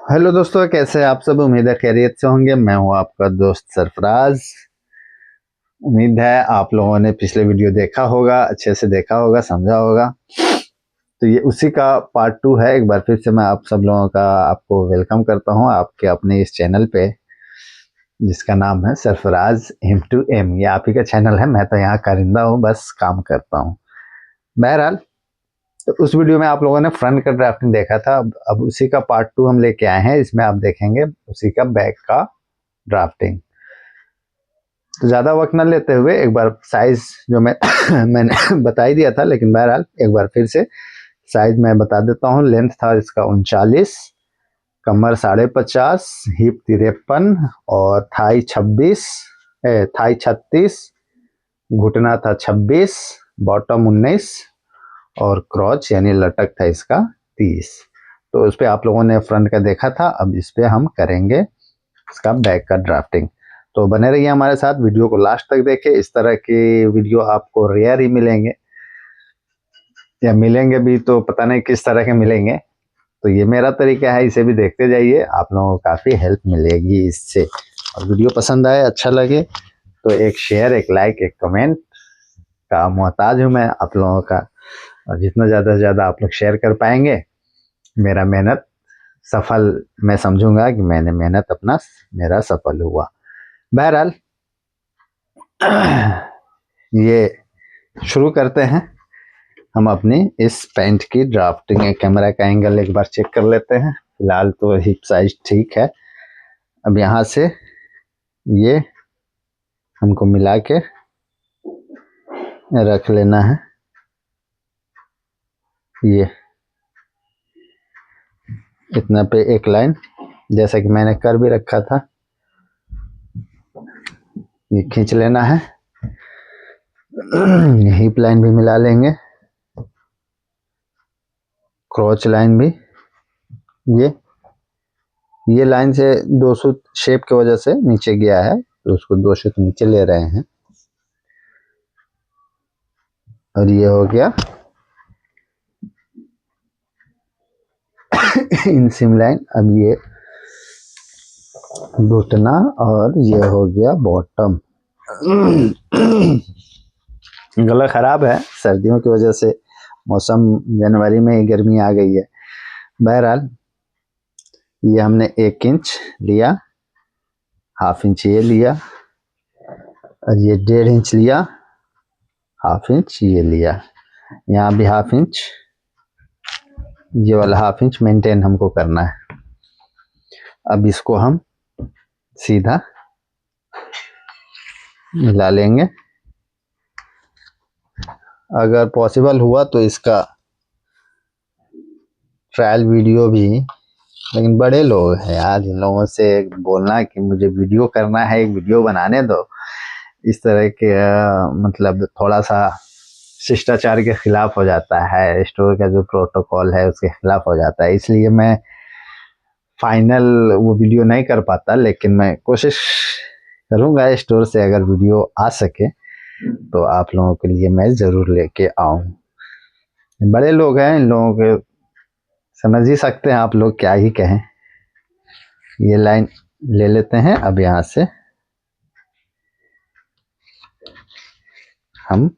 Hello दोस्तों, कैसे हैं आप सब। उम्मीद है खैरियत से होंगे। मैं हूं आपका दोस्त सरफराज। उम्मीद है आप लोगों ने पिछले वीडियो देखा होगा, अच्छे से देखा होगा, समझा होगा। तो ये उसी का पार्ट 2 है। एक बार फिर से मैं आप सब लोगों का आपको वेलकम करता हूं आपके अपने इस चैनल पे, जिसका नाम है सरफराज एम टू एम। ये आप ही का चैनल है। मैं तो यहाँ कारिंदा हूँ, बस काम करता हूँ। बहरहाल, तो उस वीडियो में आप लोगों ने फ्रंट का ड्राफ्टिंग देखा था। अब उसी का पार्ट 2 हम लेके आए हैं। इसमें आप देखेंगे उसी का बैक का ड्राफ्टिंग। तो ज़्यादा वक्त न लेते हुए एक बार साइज जो मैंने बता ही दिया था, लेकिन बहरहाल एक बार फिर से साइज मैं बता देता हूँ। लेंथ था इसका 39, कमर 50.5, हिप 53 और थाई 36, घुटना था 26, बॉटम 19 और क्रॉच यानी लटक था इसका 30। तो उस पर आप लोगों ने फ्रंट का देखा था। अब इस पे हम करेंगे इसका बैक का ड्राफ्टिंग। तो बने रहिए हमारे साथ, वीडियो को लास्ट तक देखें। इस तरह के वीडियो आपको रेयर ही मिलेंगे, या मिलेंगे भी तो पता नहीं किस तरह के मिलेंगे। तो ये मेरा तरीका है, इसे भी देखते जाइए, आप लोगों को काफ़ी हेल्प मिलेगी इससे। और वीडियो पसंद आए, अच्छा लगे तो एक शेयर, एक लाइक, एक कमेंट का मोहताज हूँ मैं आप लोगों का। और जितना ज़्यादा से ज़्यादा आप लोग शेयर कर पाएंगे, मेरा मेहनत सफल मैं समझूंगा कि मैंने मेहनत अपना मेरा सफल हुआ। बहरहाल, ये शुरू करते हैं हम अपनी इस पैंट की ड्राफ्टिंग। कैमरा का एंगल एक बार चेक कर लेते हैं। फिलहाल तो हिप साइज ठीक है। अब यहाँ से ये हमको मिला के रख लेना है। ये इतना पे एक लाइन, जैसा कि मैंने कर भी रखा था, ये खींच लेना है। हिप लाइन भी मिला लेंगे, क्रॉच लाइन भी। ये लाइन से 200 शेप की वजह से नीचे गया है, तो उसको 200 नीचे ले रहे हैं। और ये हो गया इनसिम लाइन। अब ये घुटना और ये हो गया बॉटम। गला खराब है सर्दियों की वजह से, मौसम जनवरी में ही गर्मी आ गई है। बहरहाल, ये हमने 1 इंच लिया, हाफ इंच ये लिया, और ये 1.5 इंच लिया, हाफ इंच ये लिया, यहाँ भी हाफ इंच, ये वाला हाफ इंच मेंटेन हमको करना है। अब इसको हम सीधा मिला लेंगे। अगर पॉसिबल हुआ तो इसका ट्रायल वीडियो भी, लेकिन बड़े लोग हैं यार, इन लोगों से बोलना कि मुझे वीडियो करना है, एक वीडियो बनाने दो, इस तरह के मतलब थोड़ा सा शिष्टाचार के खिलाफ हो जाता है। स्टोर का जो प्रोटोकॉल है उसके खिलाफ हो जाता है। इसलिए मैं फाइनल वो वीडियो नहीं कर पाता, लेकिन मैं कोशिश करूंगा स्टोर से अगर वीडियो आ सके तो आप लोगों के लिए मैं ज़रूर लेके आऊँ। बड़े लोग हैं, इन लोगों के समझ ही सकते हैं आप लोग, क्या ही कहें। ये लाइन ले लेते हैं। अब यहाँ से हम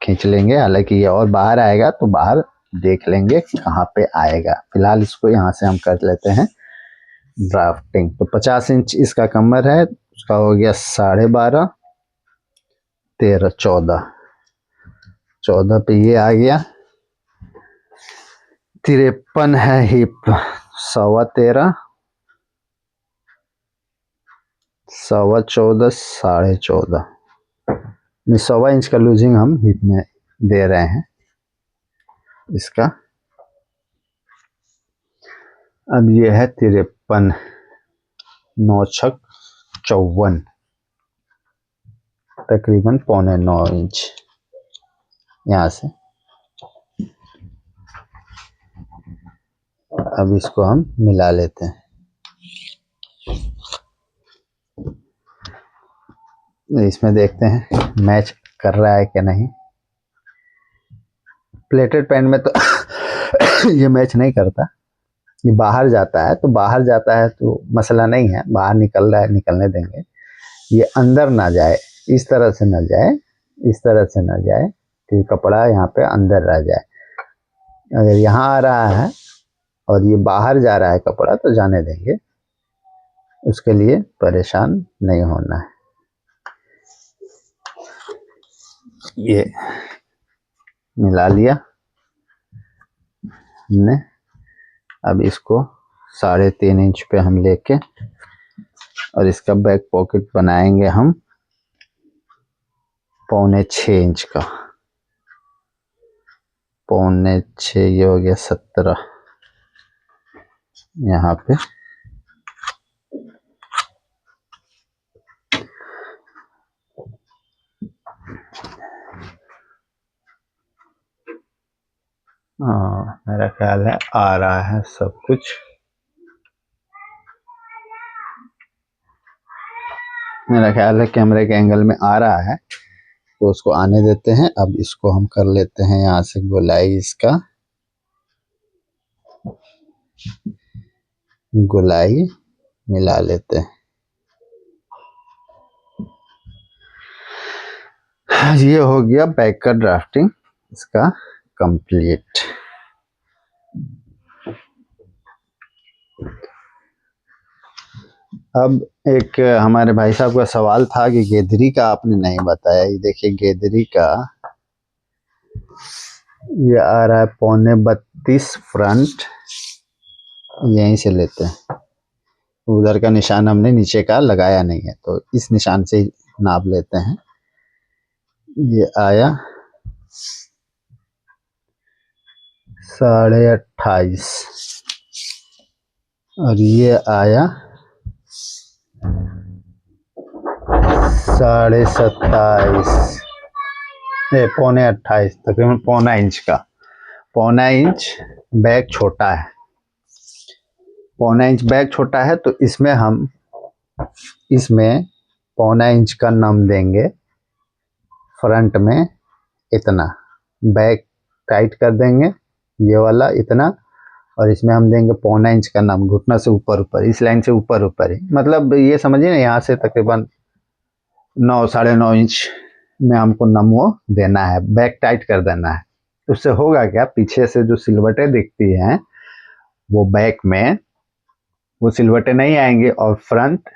खींच लेंगे। हालांकि ये और बाहर आएगा तो बाहर देख लेंगे कहाँ पे आएगा। फिलहाल इसको यहाँ से हम कर लेते हैं ड्राफ्टिंग। तो 50 इंच इसका कमर है, उसका हो गया 12.5, 13, 14, 14 पे ये आ गया। 53 है हिप, 13.25, 14.25, 14.5। 1.25 इंच का लूजिंग हम हिप में दे रहे हैं इसका। अब ये है 53, 9 छक 54, तकरीबन 8.25 इंच यहाँ से। अब इसको हम मिला लेते हैं। इसमें देखते हैं मैच कर रहा है क्या नहीं। प्लेटेड पैंट में तो ये मैच नहीं करता, ये बाहर जाता है तो बाहर जाता है तो मसला नहीं है, बाहर निकल रहा है निकलने देंगे। ये अंदर ना जाए, इस तरह से ना जाए, इस तरह से ना जाए कि कपड़ा यहाँ पे अंदर रह जाए। अगर यहाँ आ रहा है और ये बाहर जा रहा है कपड़ा तो जाने देंगे, उसके लिए परेशान नहीं होना है। ये मिला लिया हमने। अब इसको 3.5 इंच पे हम लेके और इसका बैक पॉकेट बनाएंगे हम 6.25 इंच का। 6.25 ये हो गया 17 यहाँ पे। मेरा ख्याल है आ रहा है सब कुछ। मेरा ख्याल है कैमरे के एंगल में आ रहा है तो उसको आने देते हैं। अब इसको हम कर लेते हैं यहाँ से गोलाई, इसका गोलाई मिला लेते हैं। ये हो गया बैक का ड्राफ्टिंग इसका कंप्लीट। अब एक हमारे भाई साहब का सवाल था कि गेदरी का आपने नहीं बताया। ये देखिए गेदरी का ये आ रहा है 32.25 फ्रंट, यहीं से लेते हैं। उधर का निशान हमने नीचे का लगाया नहीं है तो इस निशान से नाप लेते हैं। ये आया 28.5 और ये आया 27.5, 28.25, तकरीबन 1.25 इंच का। 1.25 इंच बैग छोटा है, 1.25 इंच बैग छोटा है तो इसमें 1.25 इंच का नम देंगे फ्रंट में इतना, बैग टाइट कर देंगे ये वाला इतना, और इसमें हम देंगे 1.25 इंच का नम घुटना से ऊपर ऊपर, इस लाइन से ऊपर ऊपर ही, मतलब ये समझिए ना यहाँ से तकरीबन 9 9.5 इंच में हमको नम वो देना है, बैक टाइट कर देना है। उससे होगा क्या, पीछे से जो सिलवटें दिखती हैं वो बैक में वो सिलवटें नहीं आएंगे और फ्रंट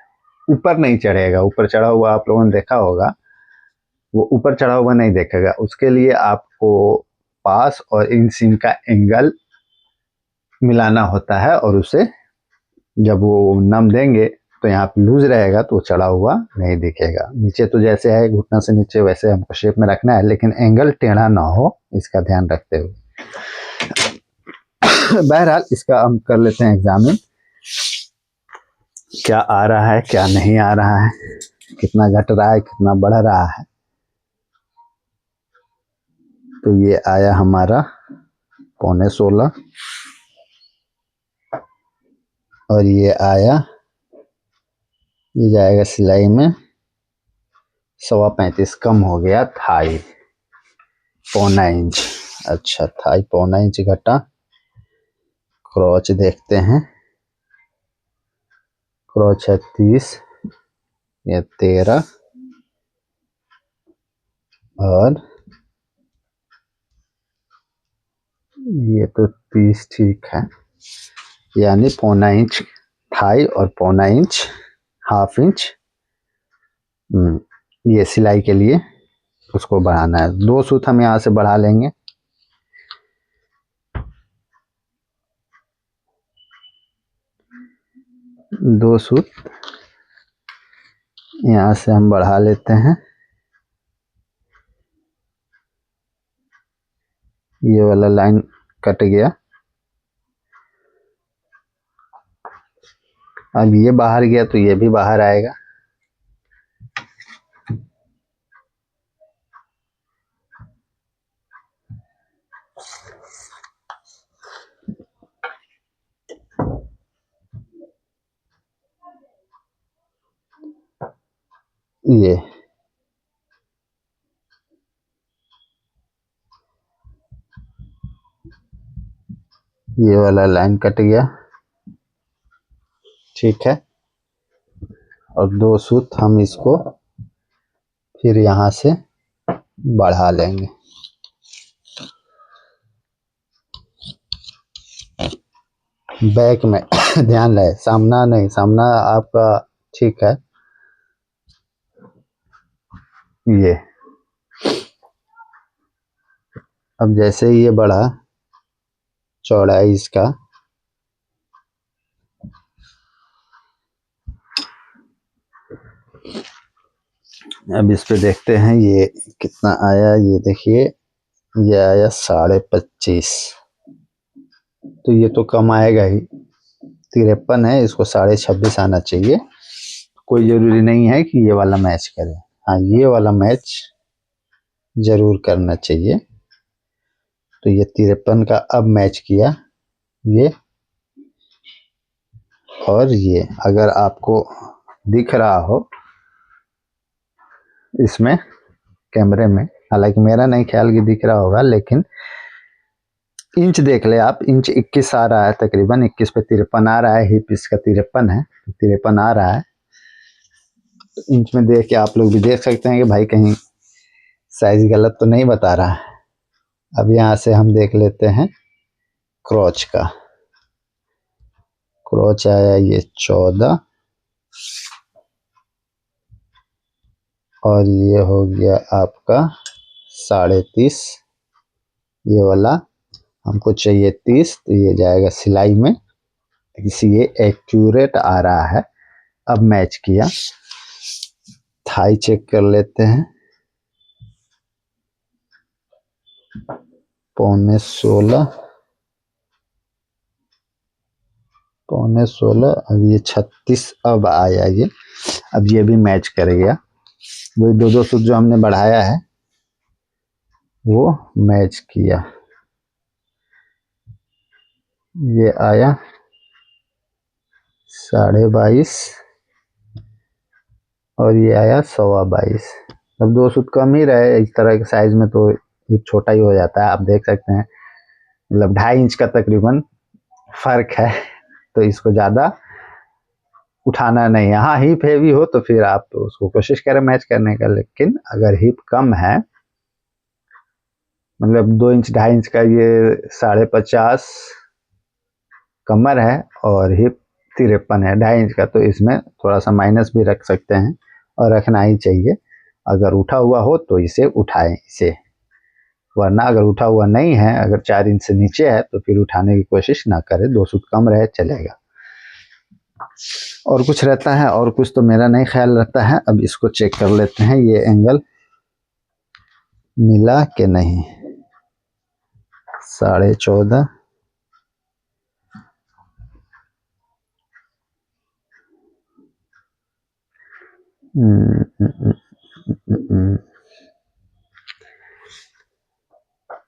ऊपर नहीं चढ़ेगा। ऊपर चढ़ा हुआ आप लोगों ने देखा होगा, वो ऊपर चढ़ा हुआ नहीं देखेगा। उसके लिए आपको पास और इन सीम का एंगल मिलाना होता है और उसे जब वो नम देंगे तो यहाँ पे लूज रहेगा तो चढ़ा हुआ नहीं दिखेगा। नीचे तो जैसे है घुटना से नीचे वैसे हमको शेप में रखना है, लेकिन एंगल टेढ़ा ना हो इसका ध्यान रखते हुए। बहरहाल इसका हम कर लेते हैं एग्जामिन, क्या आ रहा है क्या नहीं आ रहा है, कितना घट रहा है कितना बढ़ रहा है। तो ये आया हमारा 15.16 और ये आया, ये जाएगा सिलाई में 35.25, कम हो गया थाई 1.25 इंच। अच्छा थाई 1.25 इंच घटा। क्रॉच देखते हैं, क्रॉच है 30, ये 13 और ये तो 30 ठीक है, यानी 1.25 इंच थाई और 1.25 इंच हाफ इंच ये सिलाई के लिए उसको बढ़ाना है। 2 सूत हम यहाँ से बढ़ा लेंगे। दो सूत यहाँ से हम बढ़ा लेते हैं। ये वाला लाइन कट गया। अब ये बाहर गया तो ये भी बाहर आएगा। ये वाला लाइन कट गया। ठीक है। और 2 सूत हम इसको फिर यहाँ से बढ़ा लेंगे। बैक में ध्यान रहे, सामना नहीं, सामना आपका ठीक है। ये अब जैसे ही ये बढ़ा चौड़ाई इसका, अब इस पे देखते हैं ये कितना आया। ये देखिए ये आया 25.5। तो ये तो कम आएगा ही, 53 है, इसको 26.5 आना चाहिए। कोई जरूरी नहीं है कि ये वाला मैच करे, हाँ ये वाला मैच जरूर करना चाहिए। तो ये 53 का अब मैच किया ये, और ये अगर आपको दिख रहा हो इसमें कैमरे में, हालांकि मेरा नहीं ख्याल कि दिख रहा होगा, लेकिन इंच देख ले आप, इंच 21 आ रहा है, तकरीबन 21 पे 53 आ रहा है। हिप इसका 53 है, 53 आ रहा है। तो इंच में देख के आप लोग भी देख सकते हैं कि भाई कहीं साइज गलत तो नहीं बता रहा है। अब यहाँ से हम देख लेते हैं क्रॉच का। क्रॉच आया ये 14, और ये हो गया आपका 30.5। ये वाला हमको चाहिए 30, तो ये जाएगा सिलाई में, ये एक्यूरेट आ रहा है। अब मैच किया, थाई चेक कर लेते हैं, 15.5, 15.5। अब ये 36 अब आया ये, अब ये भी मैच कर गया। वही 2 सूत जो हमने बढ़ाया है वो मैच किया। ये आया 22.5, और ये आया 22.25। अब 2 सूत कम ही रहे, इस तरह के साइज में तो ये छोटा ही हो जाता है। आप देख सकते हैं मतलब 2.5 इंच का तकरीबन फर्क है। तो इसको ज़्यादा उठाना नहीं है। हाँ हिप हेवी हो तो फिर आप उसको कोशिश करें मैच करने का, लेकिन अगर हिप कम है, मतलब 2 इंच 2.5 इंच का ये 50.5 कमर है और हिप 53 है 2.5 इंच का, तो इसमें थोड़ा सा माइनस भी रख सकते हैं, और रखना ही चाहिए। अगर उठा हुआ हो तो इसे उठाएं इसे, वरना अगर उठा हुआ नहीं है, अगर 4 इंच से नीचे है तो फिर उठाने की कोशिश ना करें। 2 सूत कम रहे चलेगा। और कुछ रहता है, और कुछ तो मेरा नहीं ख्याल रहता है। अब इसको चेक कर लेते हैं ये एंगल मिला कि नहीं। 14.5,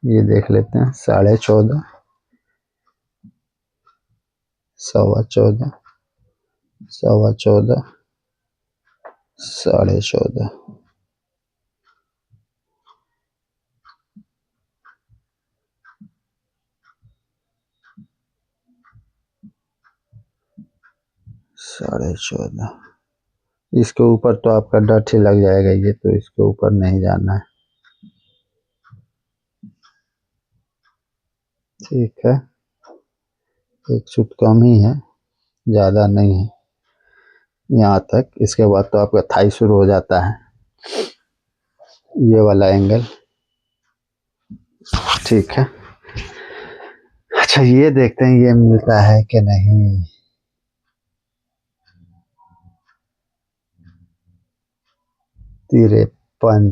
ये देख लेते हैं 14.5, 14.25, 14.25, 14.5। साढ़े 14, इसके ऊपर तो आपका डट ही लग जाएगा, ये तो इसके ऊपर नहीं जाना है। ठीक है, 1 सूत कम ही है, ज़्यादा नहीं है यहाँ तक। इसके बाद तो आपका थाई शुरू हो जाता है, ये वाला एंगल। ठीक है, अच्छा ये देखते हैं ये मिलता है कि नहीं। 53,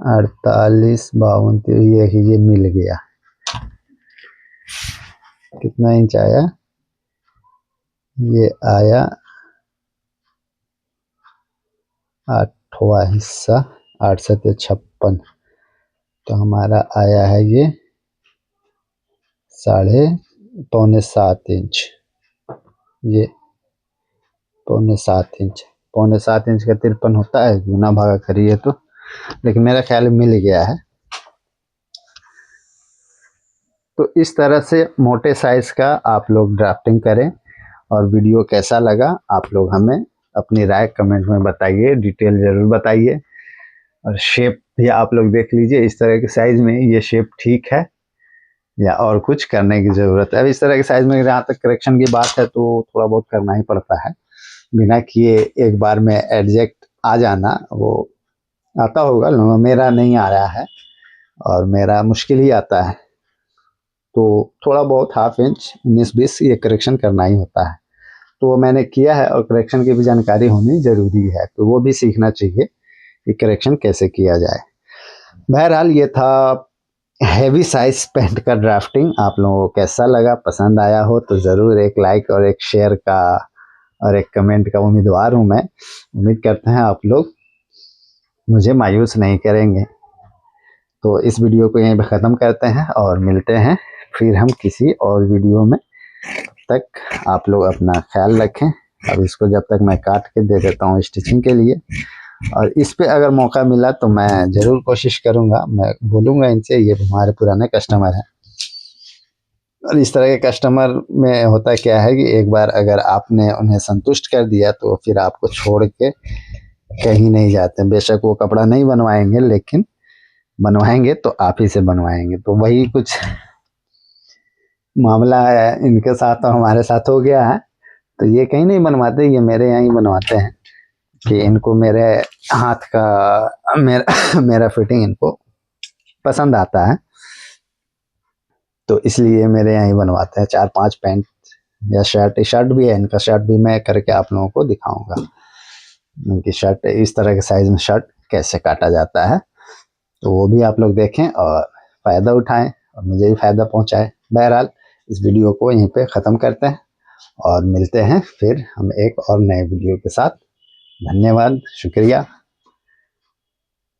48, 52, ये मिल गया। कितना इंच आया, ये आया 8वां हिस्सा, 8 से 56, तो हमारा आया है ये 6.75 इंच। ये 6.75 इंच, 6.75 इंच का 53 होता है, गुना भागा करिए तो, लेकिन मेरा ख्याल मिल गया है। तो इस तरह से मोटे साइज का आप लोग ड्राफ्टिंग करें, और वीडियो कैसा लगा आप लोग हमें अपनी राय कमेंट में बताइए, डिटेल ज़रूर बताइए। और शेप भी आप लोग देख लीजिए, इस तरह के साइज़ में ये शेप ठीक है या और कुछ करने की ज़रूरत है। अब इस तरह के साइज़ में जहाँ तक करेक्शन की बात है तो थोड़ा बहुत करना ही पड़ता है, बिना किए एक बार में एडजस्ट आ जाना वो आता होगा, मेरा नहीं आ रहा है और मेरा मुश्किल ही आता है। तो थोड़ा बहुत हाफ इंच 19-20 ये करेक्शन करना ही होता है, तो वो मैंने किया है और करेक्शन की भी जानकारी होनी ज़रूरी है, तो वो भी सीखना चाहिए कि करेक्शन कैसे किया जाए। बहरहाल ये था हैवी साइज पेंट का ड्राफ्टिंग। आप लोगों को कैसा लगा, पसंद आया हो तो ज़रूर एक लाइक और एक शेयर का और एक कमेंट का उम्मीदवार हूँ मैं। उम्मीद करते हैं आप लोग मुझे मायूस नहीं करेंगे। तो इस वीडियो को यहीं पे ख़त्म करते हैं और मिलते हैं फिर हम किसी और वीडियो में। तब तक आप लोग अपना ख्याल रखें। अब इसको जब तक मैं काट के दे देता हूँ स्टिचिंग के लिए, और इस पे अगर मौका मिला तो मैं ज़रूर कोशिश करूँगा, मैं बोलूँगा इनसे, ये हमारे पुराने कस्टमर हैं और इस तरह के कस्टमर में होता क्या है कि एक बार अगर आपने उन्हें संतुष्ट कर दिया तो फिर आपको छोड़ के कहीं नहीं जाते। बेशक वो कपड़ा नहीं बनवाएंगे, लेकिन बनवाएंगे तो आप ही से बनवाएंगे। तो वही कुछ मामला है इनके साथ और हमारे साथ हो गया है। तो ये कहीं नहीं बनवाते, ये मेरे यहाँ ही बनवाते हैं कि इनको मेरे हाथ का मेरा फिटिंग इनको पसंद आता है, तो इसलिए मेरे यहाँ ही बनवाते हैं। 4-5 पैंट या शर्ट भी है इनका, शर्ट भी मैं करके आप लोगों को दिखाऊंगा इनकी शर्ट, इस तरह के साइज में शर्ट कैसे काटा जाता है, तो वो भी आप लोग देखें और फ़ायदा उठाएं और मुझे भी फ़ायदा पहुंचाएं। बहरहाल इस वीडियो को यहीं पे ख़त्म करते हैं और मिलते हैं फिर हम एक और नए वीडियो के साथ। धन्यवाद, शुक्रिया।